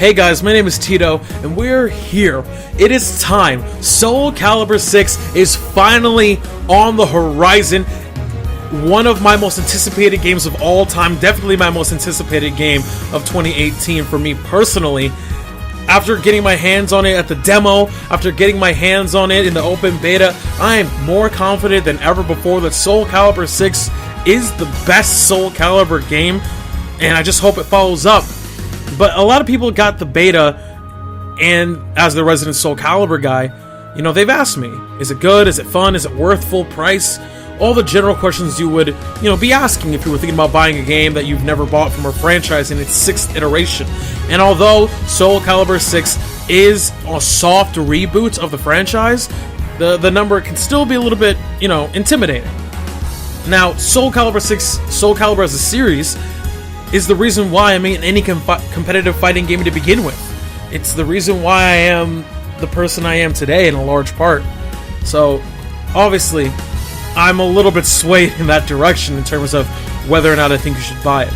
Hey guys, my name is Tito, and we're here. It is time. SoulCalibur 6 is finally on the horizon. One of my most anticipated games of all time, definitely my most anticipated game of 2018 for me personally. After getting my hands on it at the demo, after getting my hands on it in the open beta, I am more confident than ever before that SoulCalibur 6 is the best SoulCalibur game, and I just hope it follows up. But a lot of people got the beta, and as the resident SoulCalibur guy, you know, they've asked me, is it good, is it fun, is it worth full price? All the general questions you would, be asking if you were thinking about buying a game that you've never bought from a franchise in its 6th iteration. And although SoulCalibur 6 is a soft reboot of the franchise, the number can still be a little bit, intimidating. Now, SoulCalibur 6, SoulCalibur as a series, is the reason why I'm in any competitive fighting game to begin with. It's the reason why I am the person I am today in a large part. So, obviously, I'm a little bit swayed in that direction in terms of whether or not I think you should buy it.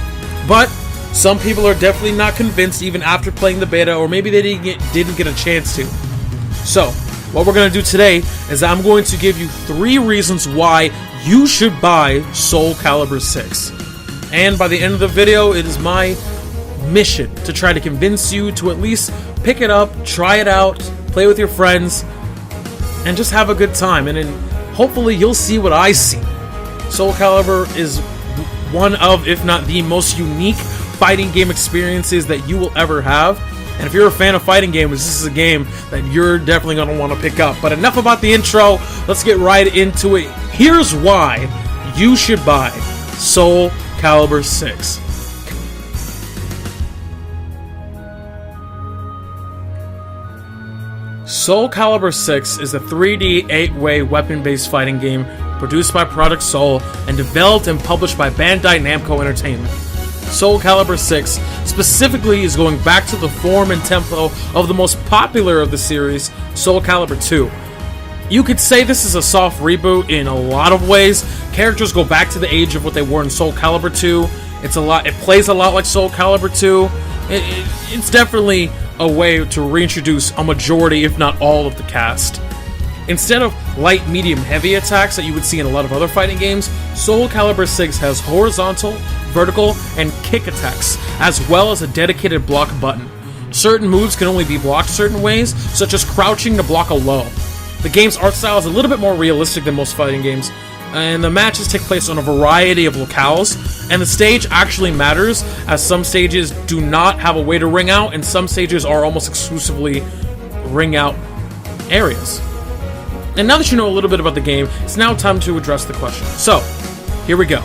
But some people are definitely not convinced even after playing the beta, or maybe they didn't get a chance to. So, what we're going to do today is I'm going to give you 3 reasons why you should buy SoulCalibur 6. And by the end of the video, it is my mission to try to convince you to at least pick it up, try it out, play with your friends, and just have a good time. And then hopefully you'll see what I see. SoulCalibur is one of, if not the most unique fighting game experiences that you will ever have. And if you're a fan of fighting games, this is a game that you're definitely going to want to pick up. But enough about the intro, let's get right into it. Here's why you should buy SoulCalibur 6. SoulCalibur 6 is a 3D 8-way weapon-based fighting game produced by Project Soul and developed and published by Bandai Namco Entertainment. SoulCalibur 6 specifically is going back to the form and tempo of the most popular of the series, SoulCalibur 2. You could say this is a soft reboot in a lot of ways. Characters go back to the age of what they were in SoulCalibur 2. It plays a lot like SoulCalibur 2. It's definitely a way to reintroduce a majority, if not all, of the cast. Instead of light, medium, heavy attacks that you would see in a lot of other fighting games, SoulCalibur 6 has horizontal, vertical, and kick attacks, as well as a dedicated block button. Certain moves can only be blocked certain ways, such as crouching to block a low. The game's art style is a little bit more realistic than most fighting games, and the matches take place on a variety of locales, and the stage actually matters, as some stages do not have a way to ring out, and some stages are almost exclusively ring out areas. And now that you know a little bit about the game, it's now time to address the question. So, here we go.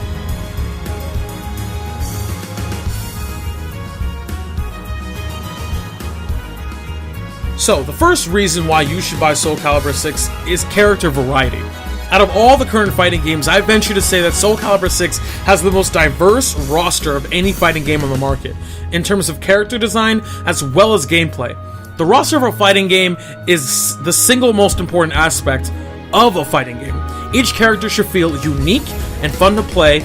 So, the first reason why you should buy SoulCalibur 6 is character variety. Out of all the current fighting games, I venture to say that SoulCalibur 6 has the most diverse roster of any fighting game on the market, in terms of character design as well as gameplay. The roster of a fighting game is the single most important aspect of a fighting game. Each character should feel unique and fun to play,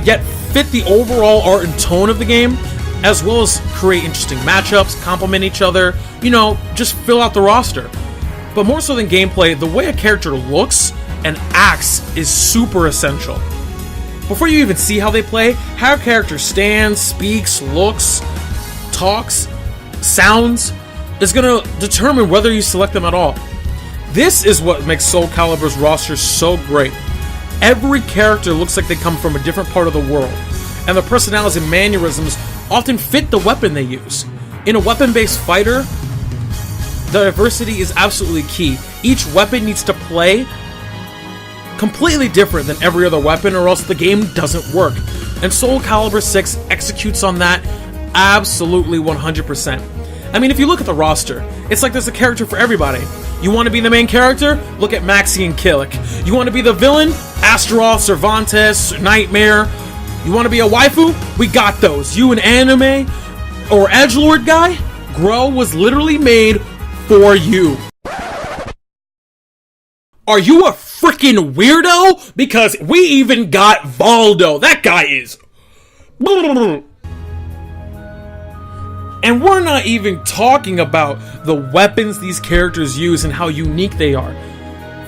yet fit the overall art and tone of the game, as well as create interesting matchups, complement each other, just fill out the roster. But more so than gameplay, the way a character looks and acts is super essential. Before you even see how they play, how a character stands, speaks, looks, talks, sounds, is going to determine whether you select them at all. This is what makes SoulCalibur's roster so great. Every character looks like they come from a different part of the world, and their personalities and mannerisms often fit the weapon they use. In a weapon-based fighter, the diversity is absolutely key. Each weapon needs to play completely different than every other weapon, or else the game doesn't work. And SoulCalibur 6 executes on that absolutely 100%. I mean, if you look at the roster, it's like there's a character for everybody. You want to be the main character? Look at Maxi and Killick. You want to be the villain? Astaroth, Cervantes, Nightmare. You want to be a waifu? We got those. You an anime or edgelord guy? Grow was literally made for you. Are you a freaking weirdo? Because we even got Valdo. That guy is... And we're not even talking about the weapons these characters use and how unique they are.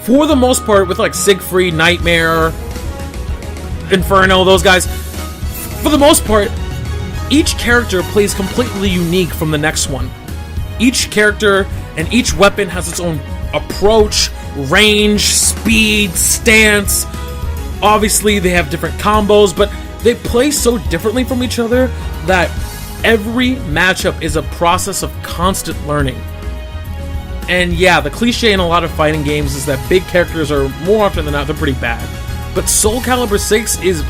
For the most part, with like Siegfried, Nightmare, Inferno, those guys, for the most part, each character plays completely unique from the next one. Each character and each weapon has its own approach, range, speed, stance. Obviously, they have different combos, but they play so differently from each other that every matchup is a process of constant learning. And yeah, the cliche in a lot of fighting games is that big characters are, more often than not, they're pretty bad. But SoulCalibur 6 is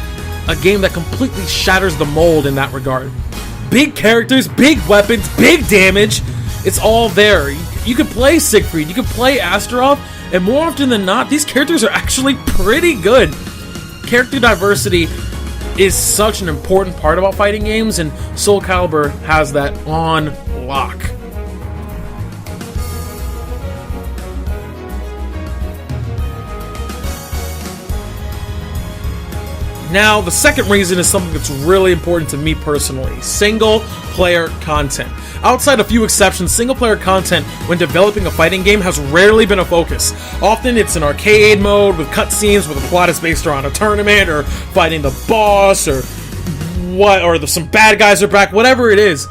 a game that completely shatters the mold in that regard. Big characters, big weapons, big damage, it's all there. You could play Siegfried, you could play Astaroth, and more often than not, these characters are actually pretty good. Character diversity is such an important part about fighting games, and SoulCalibur has that on lock. Now, the second reason is something that's really important to me personally: single-player content. Outside a few exceptions, single-player content when developing a fighting game has rarely been a focus. Often it's an arcade mode with cutscenes where the plot is based around a tournament or fighting the boss or some bad guys are back, whatever it is.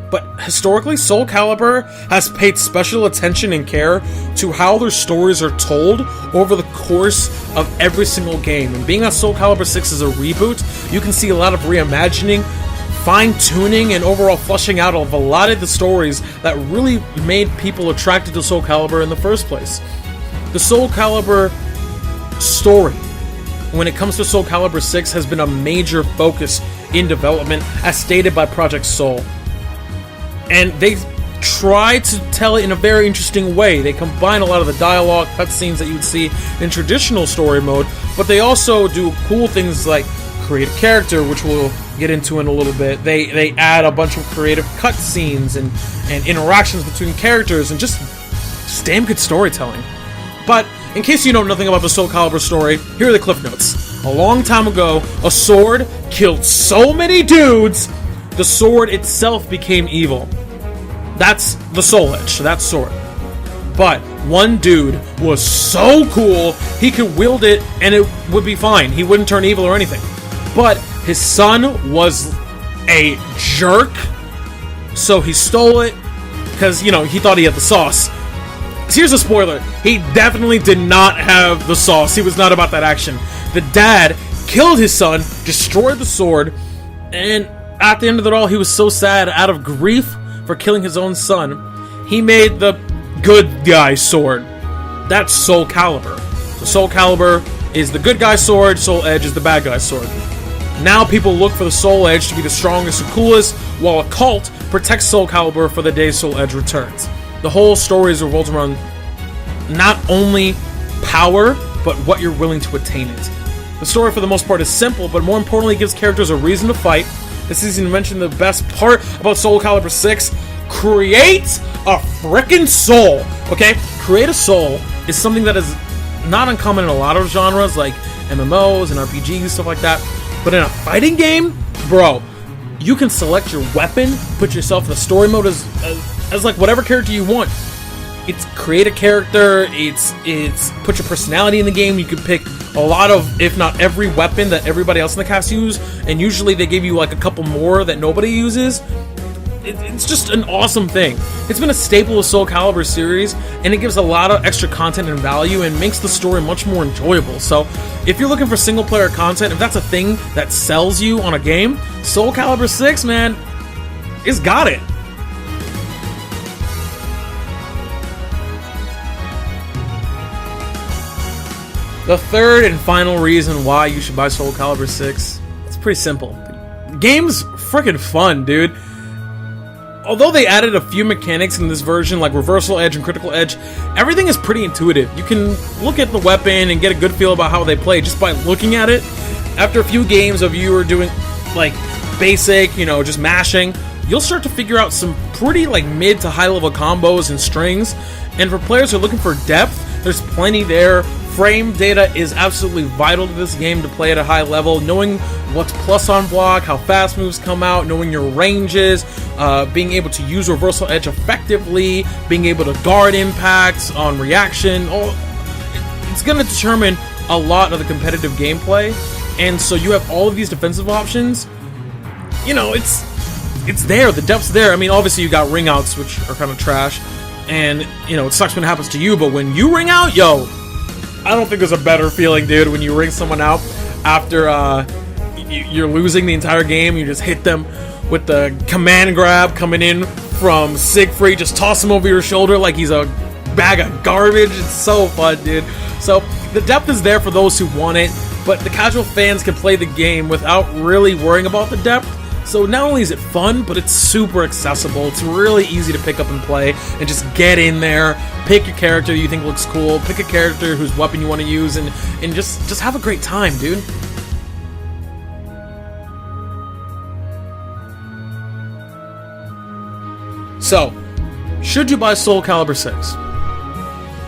But historically, SoulCalibur has paid special attention and care to how their stories are told over the course of every single game. And being that SoulCalibur 6 is a reboot, you can see a lot of reimagining, fine-tuning, and overall fleshing out of a lot of the stories that really made people attracted to SoulCalibur in the first place. The SoulCalibur story, when it comes to SoulCalibur 6, has been a major focus in development, as stated by Project Soul. And they try to tell it in a very interesting way. They combine a lot of the dialogue, cutscenes that you would see in traditional story mode, but they also do cool things like create a character, which we'll get into in a little bit. They add a bunch of creative cutscenes and interactions between characters and just damn good storytelling. But in case you know nothing about the SoulCalibur story, here are the cliff notes. A long time ago, a sword killed so many dudes, the sword itself became evil. That's the Soul Edge, that sword. But one dude was so cool, he could wield it and it would be fine. He wouldn't turn evil or anything. But his son was a jerk, so he stole it because, he thought he had the sauce. So here's a spoiler. He definitely did not have the sauce. He was not about that action. The dad killed his son, destroyed the sword, and at the end of it all, he was so sad, out of grief for killing his own son, he made the good guy sword. That's SoulCalibur. So SoulCalibur is the good guy sword, Soul Edge is the bad guy sword. Now people look for the Soul Edge to be the strongest and coolest, while a cult protects SoulCalibur for the day Soul Edge returns. The whole story is revolved around not only power, but what you're willing to attain it. The story for the most part is simple, but more importantly gives characters a reason to fight. This isn't mentioned the best part about SoulCalibur 6. Create a frickin' soul, okay? Create a soul is something that is not uncommon in a lot of genres, like MMOs and RPGs, stuff like that. But in a fighting game, bro, you can select your weapon, put yourself in the story mode as like whatever character you want. It's create a character, it's put your personality in the game. You can pick a lot of, if not every weapon that everybody else in the cast use, and usually they give you like a couple more that nobody uses. It's just an awesome thing. It's been a staple of SoulCalibur series, and it gives a lot of extra content and value and makes the story much more enjoyable. So if you're looking for single player content, if that's a thing that sells you on a game, SoulCalibur 6, man, it's got it. The third and final reason why you should buy SoulCalibur 6, it's pretty simple. The game's freaking fun, dude. Although they added a few mechanics in this version, like Reversal Edge and Critical Edge, everything is pretty intuitive. You can look at the weapon and get a good feel about how they play just by looking at it. After a few games of you are doing, like, basic, just mashing, you'll start to figure out some pretty, mid to high level combos and strings. And for players who are looking for depth, there's plenty there Frame data is absolutely vital to this game to play at a high level. Knowing what's plus on block, how fast moves come out, knowing your ranges, being able to use reversal edge effectively, being able to guard impacts on reaction, it's going to determine a lot of the competitive gameplay. And so you have all of these defensive options. You know, it's there, the depth's there. I mean, obviously you got ring outs, which are kind of trash, and you know, it sucks when it happens to you, but when you ring out, yo, I don't think there's a better feeling, dude, when you ring someone out after you're losing the entire game. You just hit them with the command grab coming in from Siegfried, just toss him over your shoulder like he's a bag of garbage. It's so fun, dude. So the depth is there for those who want it, but the casual fans can play the game without really worrying about the depth. So not only is it fun, but it's super accessible. It's really easy to pick up and play, and just get in there, pick your character you think looks cool, pick a character whose weapon you want to use, and just have a great time, dude. So, should you buy SoulCalibur 6?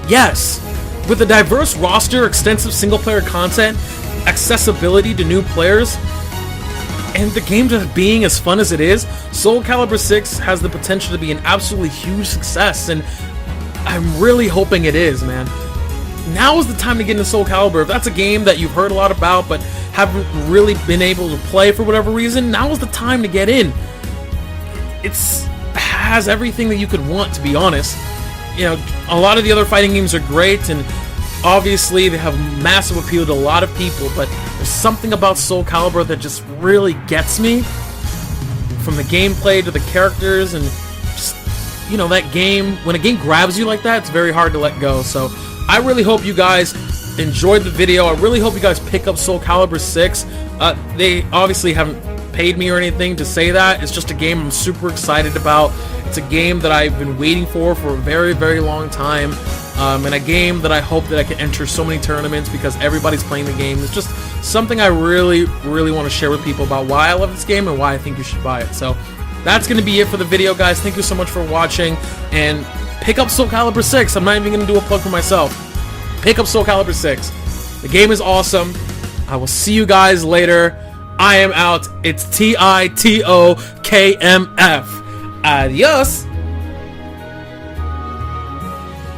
Yes! With a diverse roster, extensive single-player content, accessibility to new players, and the game just being as fun as it is, SoulCalibur 6 has the potential to be an absolutely huge success, and I'm really hoping it is, man. Now is the time to get into SoulCalibur. If that's a game that you've heard a lot about but haven't really been able to play for whatever reason, now is the time to get in. It has everything that you could want, to be honest. You know, a lot of the other fighting games are great, and obviously they have massive appeal to a lot of people, but there's something about SoulCalibur that just really gets me. From the gameplay to the characters, and just, you know, that game, when a game grabs you like that, it's very hard to let go. So I really hope you guys enjoyed the video. I really hope you guys pick up SoulCalibur 6. They obviously haven't paid me or anything to say that. It's just a game I'm super excited about. It's a game that I've been waiting for a very, very long time. And a game that I hope that I can enter so many tournaments because everybody's playing the game. It's just something I really, really want to share with people about why I love this game and why I think you should buy it. So that's going to be it for the video, guys. Thank you so much for watching, and pick up SoulCalibur 6. I'm not even going to do a plug for myself. Pick up SoulCalibur 6. The game is awesome. I will see you guys later. I am out. It's TITOKMF. Adios.